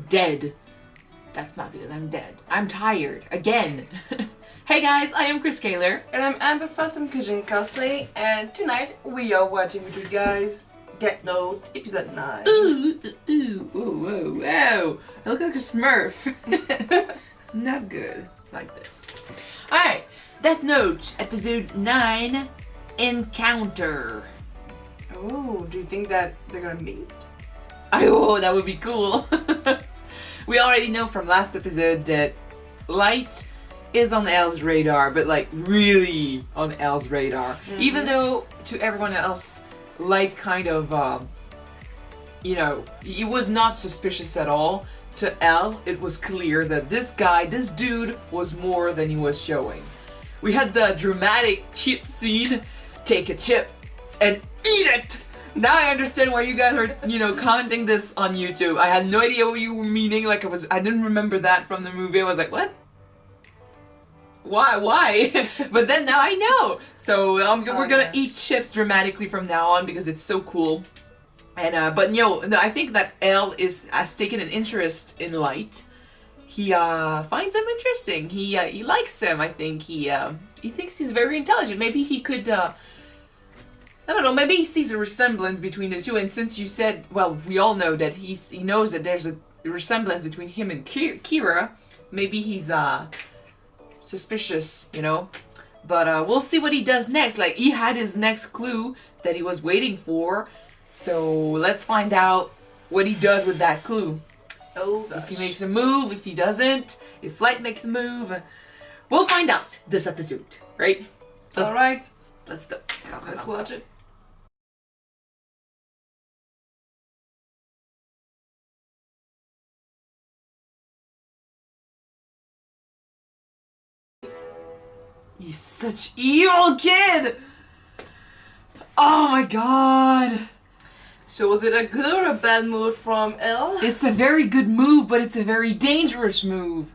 dead. That's not because I'm dead. I'm tired. Again. Hey guys, I am Chris Kaler. And I'm Amber Fandom Cosplay, and tonight we are watching with you guys Death Note episode 9. Whoa. I look like a smurf. Not good. Like this. Alright, Death Note episode 9, Encounter. Oh, do you think that they're gonna meet? Oh, that would be cool. We already know from last episode that Light is on L's radar, but like really on L's radar. Mm-hmm. Even though to everyone else, Light kind of, he was not suspicious at all. To L, it was clear that this dude was more than he was showing. We had the dramatic chip scene, take a chip and eat it! Now I understand why you guys are, commenting this on YouTube. I had no idea what you were meaning, I didn't remember that from the movie. I was like, what? Why? But then now I know. So we're gonna eat chips dramatically from now on because it's so cool. And but I think that L has taken an interest in Light. He finds him interesting. He likes him. I think he thinks he's very intelligent. Maybe he could. I don't know. Maybe he sees a resemblance between the two. And since you said, well, we all know that he knows that there's a resemblance between him and Kira. Maybe he's suspicious, But we'll see what he does next. Like, he had his next clue that he was waiting for. So let's find out what he does with that clue. Oh gosh. If he makes a move, if he doesn't, if Light makes a move. We'll find out this episode, right? Alright. Let's watch it. He's such evil kid! Oh my god! So was it a good or a bad move from L? It's a very good move, but it's a very dangerous move.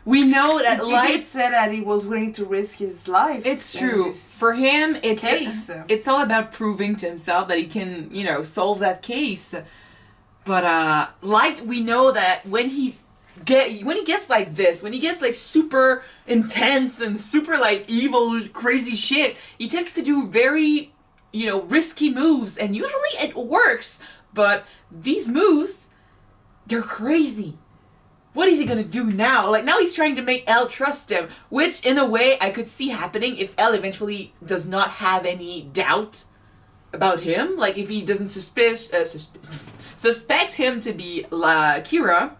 We know that Light said that he was willing to risk his life. It's true. For him, it's all about proving to himself that he can, solve that case. But Light, we know that when he gets like this, when he gets like super intense and super like evil, crazy shit, he tends to do very, risky moves, and usually it works. But these moves, they're crazy. What is he gonna do now? Like, now he's trying to make L trust him, which in a way I could see happening if L eventually does not have any doubt about him. Like, if he doesn't suspect him to be Kira,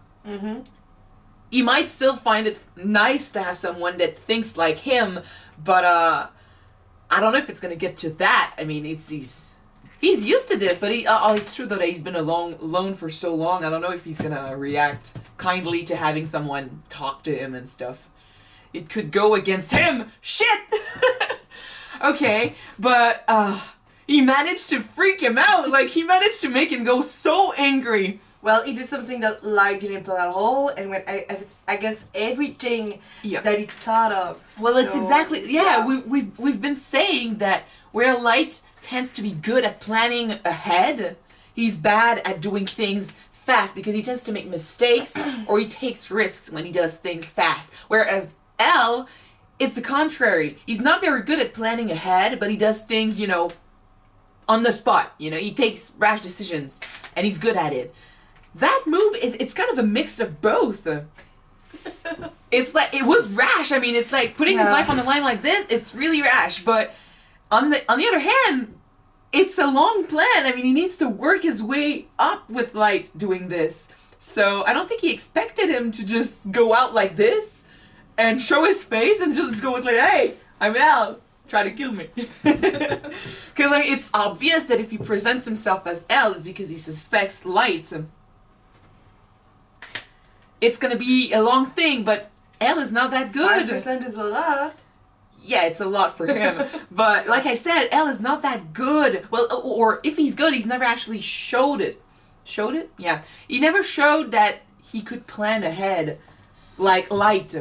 he might still find it nice to have someone that thinks like him, but I don't know if it's gonna get to that. I mean, he's used to this, but it's true though that he's been alone for so long. I don't know if he's gonna react kindly to having someone talk to him and stuff. It could go against him. Shit. Okay, but he managed to freak him out. Like, he managed to make him go so angry. Well, he did something that Light didn't plan at all, and went against everything that he thought of. Well, it's exactly We've been saying that where Light tends to be good at planning ahead, he's bad at doing things fast because he tends to make mistakes or he takes risks when he does things fast. Whereas L, it's the contrary. He's not very good at planning ahead, but he does things, on the spot. He takes rash decisions and he's good at it. That move, it's kind of a mix of both. It's like, it was rash. I mean, it's like putting his life on the line like this, it's really rash. But on the other hand, it's a long plan. I mean, he needs to work his way up with Light doing this. So I don't think he expected him to just go out like this and show his face and just go with like, hey, I'm L. Try to kill me. Because it's obvious that if he presents himself as L, it's because he suspects Light. It's gonna be a long thing, but L is not that good. 5% is a lot. Yeah, it's a lot for him. But like I said, L is not that good. Well, or if he's good, he's never actually showed it. Showed it? Yeah. He never showed that he could plan ahead like Light.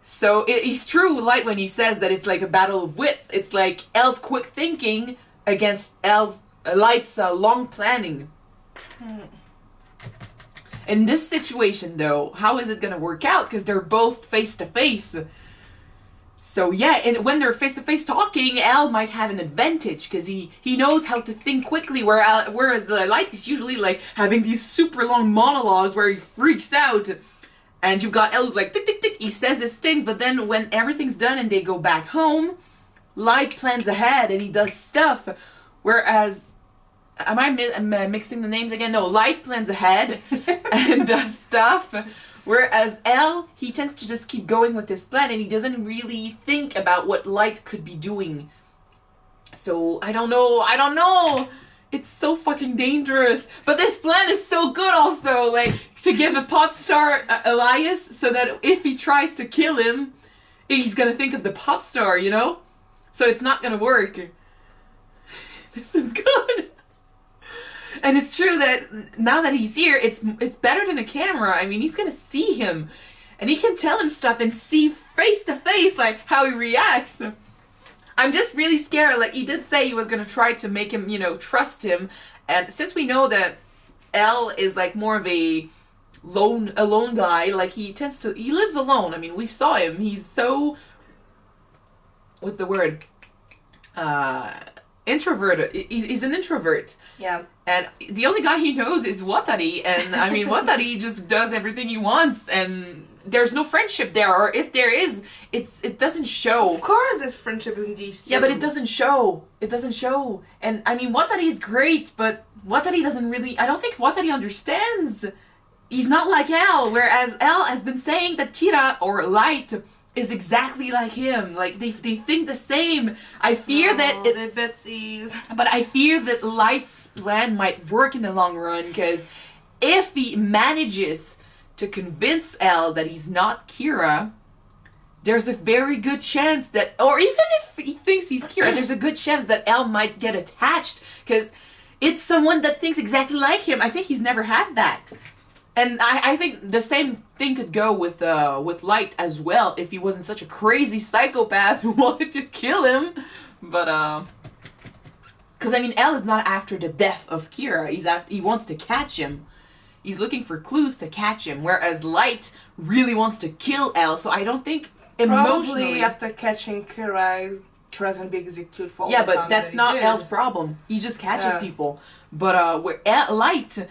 So it's true, Light, when he says that it's like a battle of wits. It's like L's quick thinking against Light's long planning. In this situation, though, how is it going to work out? Because they're both face to face. So yeah, and when they're face to face talking, Al might have an advantage because he knows how to think quickly. Whereas the Light is usually like having these super long monologues where he freaks out, and you've got Al who's like tick tick tick. He says his things, but then when everything's done and they go back home, Light plans ahead and he does stuff. Whereas, am I mixing the names again? No, Light plans ahead and does stuff. Whereas Al, he tends to just keep going with his plan and he doesn't really think about what Light could be doing. So, I don't know. It's so fucking dangerous. But this plan is so good also, like, to give a pop star Elias so that if he tries to kill him, he's gonna think of the pop star, you know? So it's not gonna work. This is good. And it's true that now that he's here, it's better than a camera. I mean, he's gonna see him, and he can tell him stuff and see face to face like how he reacts. I'm just really scared. Like he did say he was gonna try to make him, trust him. And since we know that L is like more of a lone guy, like he lives alone. I mean, we saw him. He's so, what's the word? Introverted. He's an introvert. Yeah. And the only guy he knows is Watari, and I mean Watari just does everything he wants, and there's no friendship there, or if there is, it doesn't show. Of course there's friendship in these two. Yeah, but it doesn't show. It doesn't show. And I mean Watari is great, but Watari doesn't really, I don't think Watari understands. He's not like Al, whereas Al has been saying that Kira, or Light, is exactly like him. Like they think the same. I fear that but I fear that Light's plan might work in the long run, because if he manages to convince L that he's not Kira, there's a very good chance that, or even if he thinks he's Kira, there's a good chance that L might get attached, because it's someone that thinks exactly like him. I think he's never had that. And I think the same thing could go with Light as well, if he wasn't such a crazy psychopath who wanted to kill him. But because I mean, L is not after the death of Kira. He wants to catch him. He's looking for clues to catch him. Whereas Light really wants to kill L. So I don't think emotionally. Probably after catching Kira's gonna be executed for all yeah, the but time that's that not did. L's problem. He just catches people. But where Light.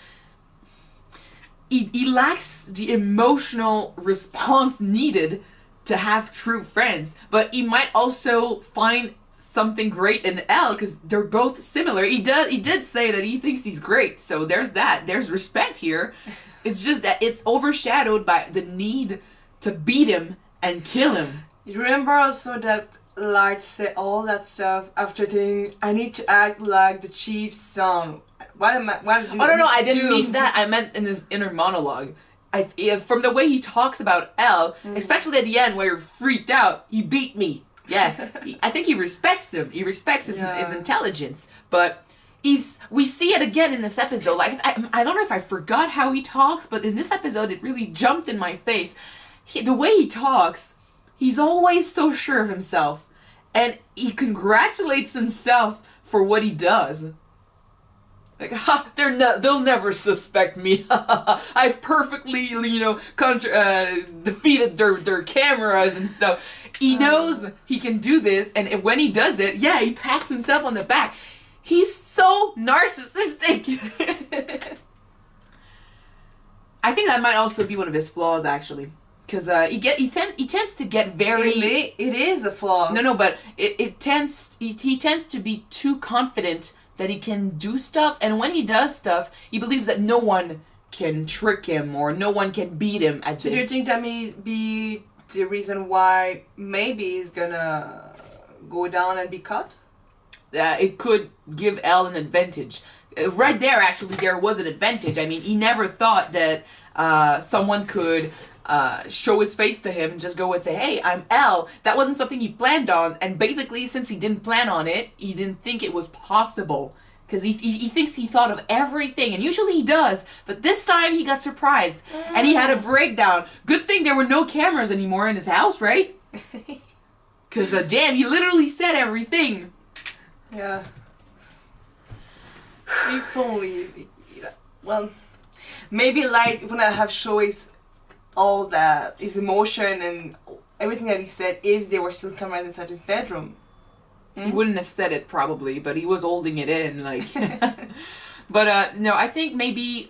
He lacks the emotional response needed to have true friends. But he might also find something great in L, because they're both similar. He did say that he thinks he's great, so there's that. There's respect here. It's just that it's overshadowed by the need to beat him and kill him. You remember also that Light said all that stuff after thinking, I need to act like the chief's son. What did no, I didn't mean that. I meant in his inner monologue. From the way he talks about L, especially at the end where you're freaked out, he beat me. Yeah, I think he respects him. He respects his intelligence. But we see it again in this episode. Like I don't know if I forgot how he talks, but in this episode it really jumped in my face. The way he talks, he's always so sure of himself, and he congratulates himself for what he does. Like, they'll never suspect me. I've perfectly, defeated their cameras and stuff. He knows he can do this, and when he does it, he pats himself on the back. He's so narcissistic. I think that might also be one of his flaws, actually, because he tends to get very. It is a flaw. No, but he tends to be too confident that he can do stuff, and when he does stuff, he believes that no one can trick him or no one can beat him at this. Do you think that may be the reason why maybe he's gonna go down and be cut? It could give L an advantage. Right there, actually, there was an advantage. I mean, he never thought that someone could show his face to him and just go and say, hey, I'm L. That wasn't something he planned on, and basically, since he didn't plan on it, he didn't think it was possible, because he thinks he thought of everything, and usually he does, but this time he got surprised, and he had a breakdown. Good thing there were no cameras anymore in his house, right? Because, damn, he literally said everything. Yeah. If only, well... maybe Light wouldn't have shown all that his emotion and everything that he said if they were still coming inside his bedroom. He wouldn't have said it probably, but he was holding it in, like. But no, I think maybe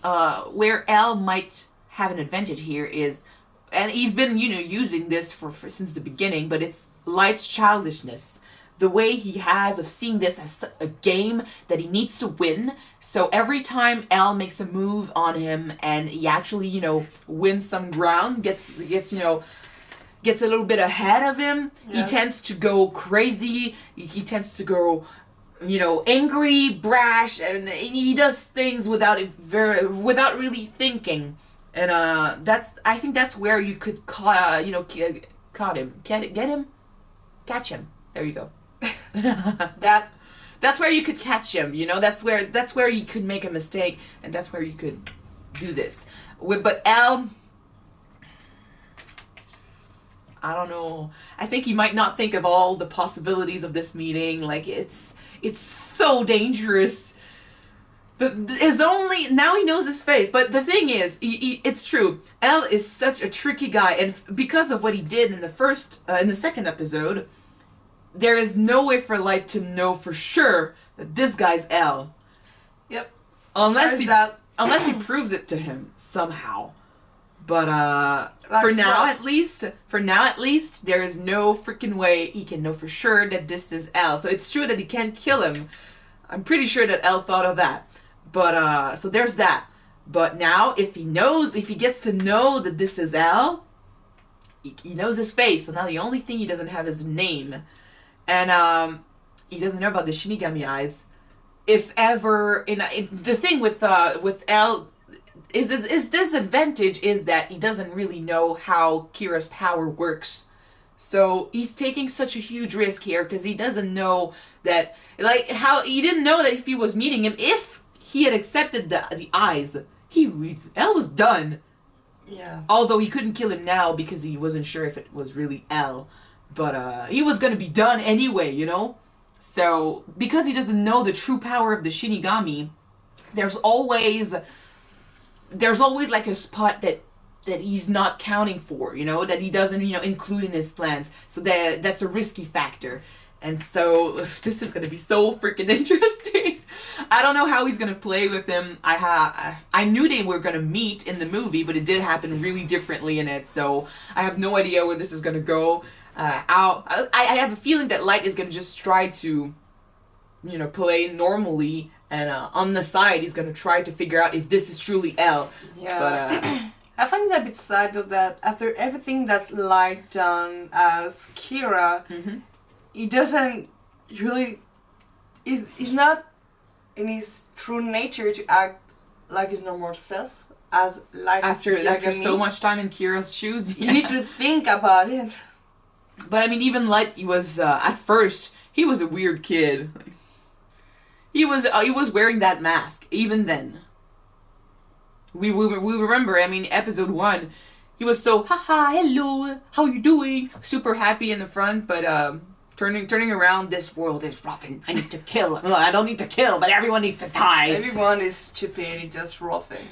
where L might have an advantage here is, and he's been using this for since the beginning, but it's Light's childishness. The way he has of seeing this as a game that he needs to win. So every time L makes a move on him and he actually, wins some ground, gets a little bit ahead of him, he tends to go crazy. He tends to go, angry, brash, and he does things without really thinking. And I think that's where you could catch him. There you go. That's where you could catch him, that's where you could make a mistake, and that's where you could do this. But L, I don't know. I think he might not think of all the possibilities of this meeting. Like it's so dangerous. Now he knows his fate. But the thing is, it's true. L is such a tricky guy, and because of what he did in the second episode, there is no way for Light to know for sure that this guy's L. Yep. Unless he proves it to him somehow. But for now at least, there is no freaking way he can know for sure that this is L. So it's true that he can't kill him. I'm pretty sure that L thought of that. But so there's that. But now if he gets to know that this is L, he knows his face. So now the only thing he doesn't have is the name. And he doesn't know about the Shinigami eyes. If ever, the thing with L is his disadvantage is that he doesn't really know how Kira's power works. So he's taking such a huge risk here because he doesn't know that, how he didn't know that if he was meeting him, if he had accepted the eyes, L was done. Yeah. Although he couldn't kill him now because he wasn't sure if it was really L. But he was gonna be done anyway, So, because he doesn't know the true power of the Shinigami, there's always like a spot that he's not counting for, that he doesn't, include in his plans. So that's a risky factor. And so, this is gonna be so freaking interesting. I don't know how he's gonna play with him. I knew they were gonna meet in the movie, but it did happen really differently in it. So, I have no idea where this is gonna go. I have a feeling that Light is gonna just try to, play normally, and on the side he's gonna try to figure out if this is truly L. Yeah. But I find it a bit sad though that after everything that's Light done as Kira, he doesn't really. He's not in his true nature to act like his normal self as Light. After so much time in Kira's shoes, you need to think about it. But I mean, even Light, he was at first he was a weird kid. He was wearing that mask even then. We remember. I mean, episode 1, he was so haha, hello, how you doing? Super happy in the front, but turning around, this world is rotten. I need to kill. Well, I don't need to kill, but everyone needs to die. Everyone is stupid. He does rotten.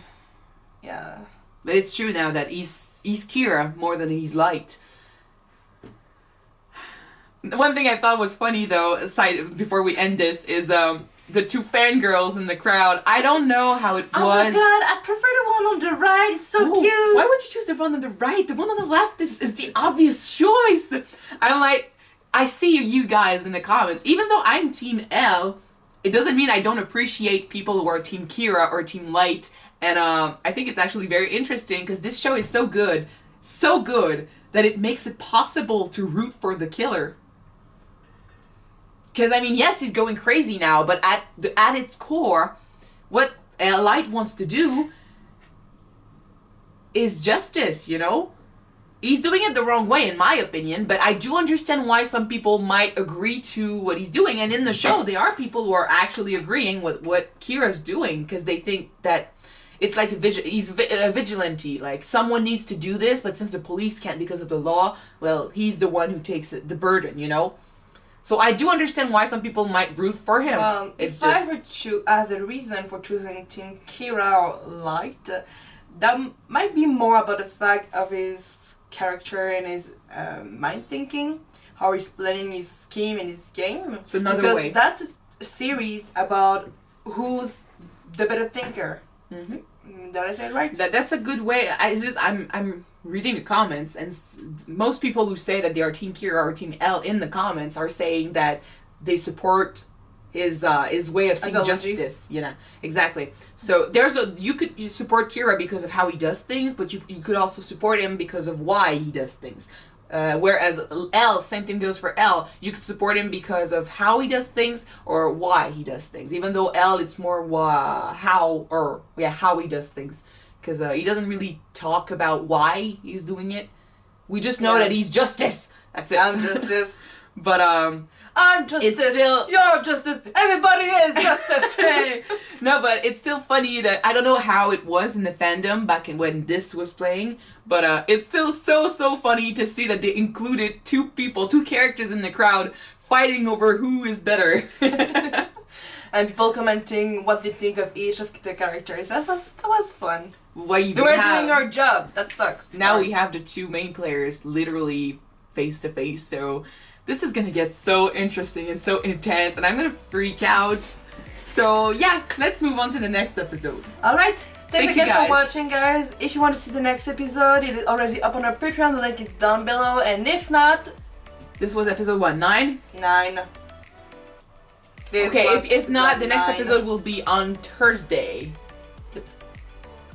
Yeah. But it's true now that he's Kira more than he's Light. One thing I thought was funny though, aside before we end this, is the two fangirls in the crowd. I don't know how it was. Oh my god, I prefer the one on the right. It's so cute. Why would you choose the one on the right? The one on the left is the obvious choice. I'm like, I see you guys in the comments. Even though I'm Team L, it doesn't mean I don't appreciate people who are Team Kira or Team Light. And I think it's actually very interesting because this show is so good that it makes it possible to root for the killer. Because, I mean, yes, he's going crazy now, but at its core, what Light wants to do is justice, He's doing it the wrong way, in my opinion, but I do understand why some people might agree to what he's doing. And in the show, there are people who are actually agreeing with what Kira's doing, because they think that it's like he's a vigilante. Like, someone needs to do this, but since the police can't because of the law, well, he's the one who takes the burden, So I do understand why some people might root for him. If I were the reason for choosing Team Kira or Light, that might be more about the fact of his character and his mind thinking, how he's planning his scheme and his game. It's another because way. That's a series about who's the better thinker. Mm-hmm. Did I say it right? That's a good way. I'm reading the comments, and most people who say that they are Team Kira or Team L in the comments are saying that they support his way of seeing justice. You know, exactly. So you could support Kira because of how he does things, but you could also support him because of why he does things. Whereas L, same thing goes for L. You could support him because of how he does things or why he does things. Even though L, it's more how he does things. Because he doesn't really talk about why he's doing it. We just know that he's justice. That's it. I'm justice. But I'm justice. It's still, you're justice. Everybody is justice. Hey. No, but it's still funny that I don't know how it was in the fandom back in when this was playing, but it's still so funny to see that they included two characters in the crowd fighting over who is better. And people commenting what they think of each of the characters. That was fun. Well, they were doing our job. That sucks. Now we have the two main players literally face to face, so this is gonna get so interesting and so intense, and I'm gonna freak out. So yeah, let's move on to the next episode. Alright, thanks again for watching, guys. If you want to see the next episode, it is already up on our Patreon. The link is down below, and if not, this was episode what, 9? 9. Okay, if not, the next episode will be on Thursday.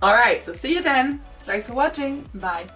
Alright, so see you then. Thanks for watching. Bye.